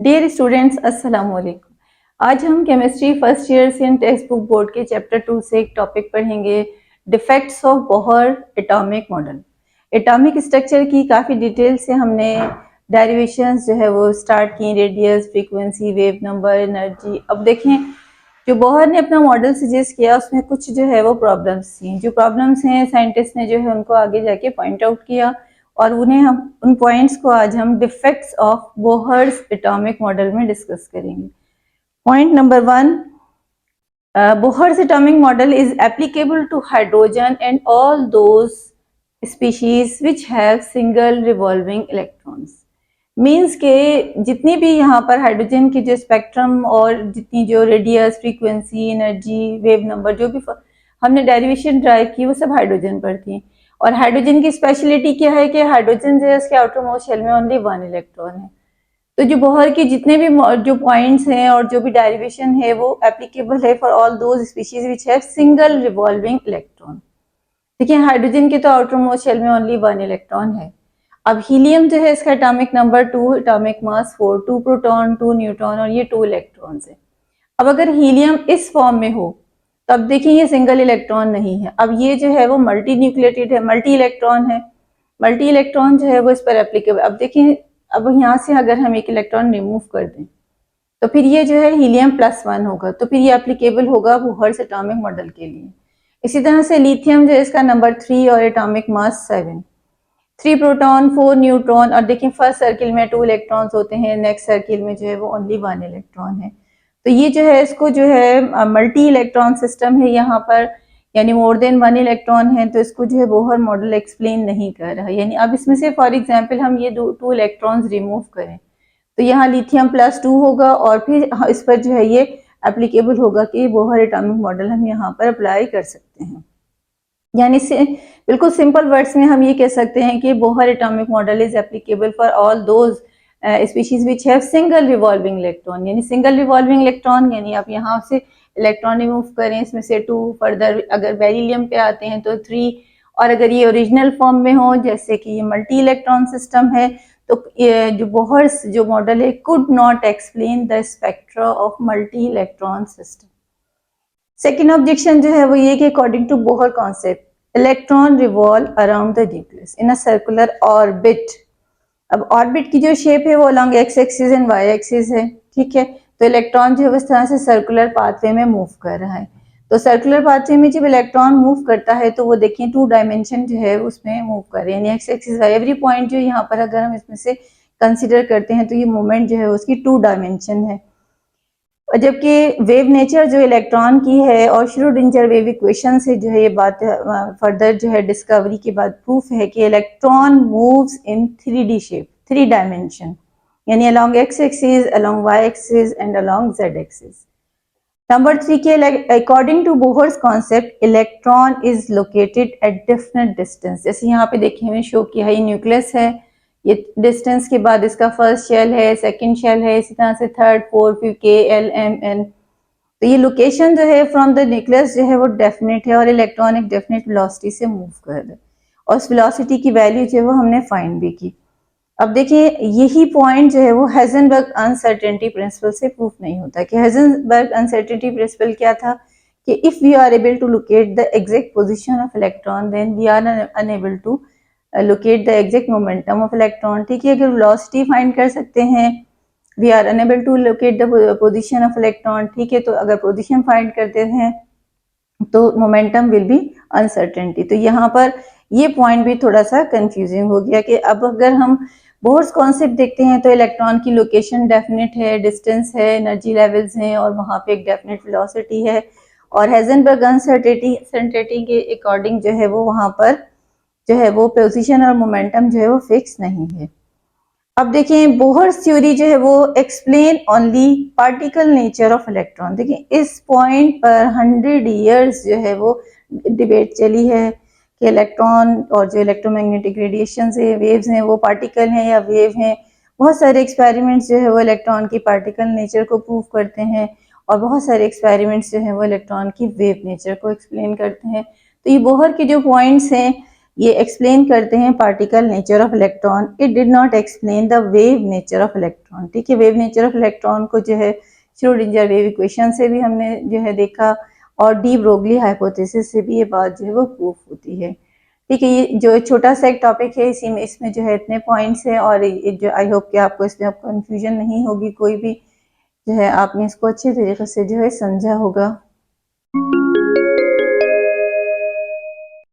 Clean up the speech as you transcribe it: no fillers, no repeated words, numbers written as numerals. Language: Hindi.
डियर स्टूडेंट्स, अस्सलाम वालेकुम। आज हम केमिस्ट्री फर्स्ट ईयर से टेक्स्ट बुक बोर्ड के चैप्टर 2 से एक टॉपिक पढ़ेंगे, defects of Bohr atomic model. Atomic structure की काफ़ी डिटेल से हमने डेरिवेशंस जो है वो स्टार्ट की, radius, frequency, wave number, energy. अब देखें, जो बोहर ने अपना मॉडल सजेस्ट किया उसमें कुछ जो है वो प्रॉब्लम्स थी। जो प्रॉब्लम्स हैं साइंटिस्ट ने जो है उनको आगे जाके पॉइंट आउट किया और उन्हें हम उन पॉइंट्स को आज हम defects of Bohr's atomic model में डिस्कस करेंगे। Point number 1, Bohr's atomic model is applicable to hydrogen and all those species which have single revolving electrons। Means के जितनी भी यहाँ पर हाइड्रोजन की जो स्पेक्ट्रम और जितनी जो radius, frequency, energy, wave number जो भी हमने डेरिवेशन ड्राइव की वो सब हाइड्रोजन पर थी। और हाइड्रोजन की स्पेशलिटी क्या है कि हाइड्रोजन जो है उसके आउटर मोस्ट शेल में ओनली 1 इलेक्ट्रॉन है। तो जो बोहर के जितने भी जो पॉइंट्स हैं और जो भी डेरिवेशन है वो एप्लीकेबल है for all those species which have single revolving electron. देखिए, हाइड्रोजन के तो आउटर मोस्ट शेल में ओनली 1 इलेक्ट्रॉन है। अब हीलियम जो है इसका atomic number 2, atomic mass 4, 2 proton, 2 neutron और ये 2 इलेक्ट्रॉन्स है। अब अगर हीलियम इस फॉर्म में हो तो अब देखिए ये सिंगल इलेक्ट्रॉन नहीं है। अब ये जो है वो मल्टी न्यूक्लिएटेड है, मल्टी इलेक्ट्रॉन है। मल्टी इलेक्ट्रॉन जो है वो इस पर एप्लीकेबल। अब देखिए, अब यहाँ से अगर हम एक इलेक्ट्रॉन रिमूव कर दें तो फिर ये जो है हीलियम +1 होगा, तो फिर ये एप्लीकेबल होगा बोहर्स एटॉमिक मॉडल के लिए। इसी तरह से लिथियम जो है इसका नंबर 3 और एटॉमिक मास 7, 3 प्रोटॉन, 4 न्यूट्रॉन। और देखिए फर्स्ट सर्किल में 2 इलेक्ट्रॉन्स होते हैं, नेक्स्ट सर्किल में जो है वो ओनली 1 इलेक्ट्रॉन है। तो ये जो है इसको जो है मल्टी इलेक्ट्रॉन सिस्टम है यहाँ पर, यानी मोर देन 1 इलेक्ट्रॉन है, तो इसको जो है बोहर मॉडल एक्सप्लेन नहीं कर रहा है। यानी अब इसमें से फॉर एग्जांपल हम ये 2 इलेक्ट्रॉन्स रिमूव करें तो यहाँ लिथियम +2 होगा और फिर इस पर जो है ये एप्लीकेबल होगा कि बोहर एटॉमिक मॉडल हम यहाँ पर अप्लाई कर सकते हैं। यानी से बिल्कुल सिंपल वर्ड्स में हम ये कह सकते हैं कि Bohr atomic model is applicable for all those species which have single revolving electron. यानी सिंगल रिवॉल्विंग इलेक्ट्रॉन यानी आप यहाँ से इलेक्ट्रॉन रिमूव करें, इसमें से 2, फर्दर अगर बेरिलियम पे आते हैं तो 3, और अगर ये ओरिजिनल फॉर्म में हो जैसे कि ये मल्टी इलेक्ट्रॉन सिस्टम है तो जो बोहर्स जो मॉडल है could not explain the spectra of multi electron system. Second objection जो है वो ये कि according to Bohr concept electron revolve around the nucleus in a circular orbit. अब ऑर्बिट की जो शेप है वो along x axis and Y axis है, ठीक है। तो इलेक्ट्रॉन जो है इस तरह से सर्कुलर पाथवे में मूव कर रहा है। तो सर्कुलर पाथवे में जब इलेक्ट्रॉन मूव करता है तो वो देखिए 2 डायमेंशन जो है उसमें मूव कर रहे हैं, यानी X axis Y. Every point जो यहाँ पर अगर हम इसमें से कंसिडर करते हैं तो ये मूवमेंट जो है उसकी 2 डायमेंशन है। जबकि वेव नेचर जो इलेक्ट्रॉन की है और श्रोडिंगर वेव इक्वेशन से जो है ये बात फर्दर जो है डिस्कवरी के बाद प्रूफ है कि electron moves in 3D shape, 3 dimension, यानी along x axis, along y axis and along z axis. Number 3 के according to Bohr's concept electron is located at different distance. जैसे यहाँ पे देखिए मैंने शो किया है, ये न्यूक्लियस है, ये डिस्टेंस के बाद इसका फर्स्ट शेल है, सेकंड शेल है, इसी तरह से थर्ड, फोर्थ, फिर के, एल, एम, एन। तो ये लोकेशन जो है फ्रॉम द न्यूक्लियस जो है वो डेफिनेट है और इलेक्ट्रॉन एक डेफिनेट वेलोसिटी से मूव कर रहा है और उस वेलोसिटी की वैल्यू जो है वो हमने फाइंड भी की। अब देखिए यही पॉइंट जो है वो हाइजेनबर्ग अनसर्टेनिटी प्रिंसिपल से प्रूफ नहीं होता। कि हाइजेनबर्ग अनसर्टेनिटी प्रिंसिपल क्या था कि if we are able to locate the exact position of electron then we are unable to locate the exact momentum of electron. ठीक है, अगर वेलोसिटी फाइंड कर सकते हैं, we are unable to locate the position of electron. ठीक है, तो अगर पोजीशन फाइंड करते हैं तो मोमेंटम विल बी अनसर्टेनिटी। तो यहाँ पर ये पॉइंट भी थोड़ा सा कंफ्यूजिंग हो गया कि अब अगर हम बोहर्स कॉन्सेप्ट देखते हैं तो इलेक्ट्रॉन की लोकेशन डेफिनेट है, डिस्टेंस है, एनर्जी लेवल्स हैं और वहाँ पे एक डेफिनेट वेलोसिटी है। और हाइजेनबर्ग अनसर्टेनिटी के अकॉर्डिंग जो है वो वहाँ पर जो है वो पोजीशन और मोमेंटम जो है वो फिक्स नहीं है। अब देखें बोहर्स थ्योरी जो है वो explain only particle nature of electron. देखिए इस पॉइंट पर 100 ईयर्स जो है वो डिबेट चली है कि इलेक्ट्रॉन और जो इलेक्ट्रोमैग्नेटिक रेडिएशन से वेव्स हैं वो पार्टिकल हैं या वेव हैं। बहुत सारे एक्सपेरिमेंट्स जो है वो इलेक्ट्रॉन की पार्टिकल नेचर को प्रूव करते हैं और बहुत सारे एक्सपेरिमेंट्स जो है वो इलेक्ट्रॉन की वेव नेचर को एक्सप्लेन करते हैं। तो ये बोहर के जो पॉइंट्स हैं ये एक्सप्लेन करते हैं particle nature of electron, it did not explain the wave nature of electron. ठीक है, वेव नेचर ऑफ इलेक्ट्रॉन को जो है श्रोडिंगर वेव इक्वेशन से भी हमने जो है देखा, और डी ब्रोगली हाइपोथेसिस से भी ये बात जो है वो प्रूफ होती है। ठीक है, ये जो छोटा सा एक टॉपिक है, इसी में इसमें जो है इतने पॉइंट्स है, और जो आई होप कि आपको इसमें अब कंफ्यूजन नहीं होगी कोई भी, जो है आपने इसको अच्छे तरीके से जो है समझा होगा।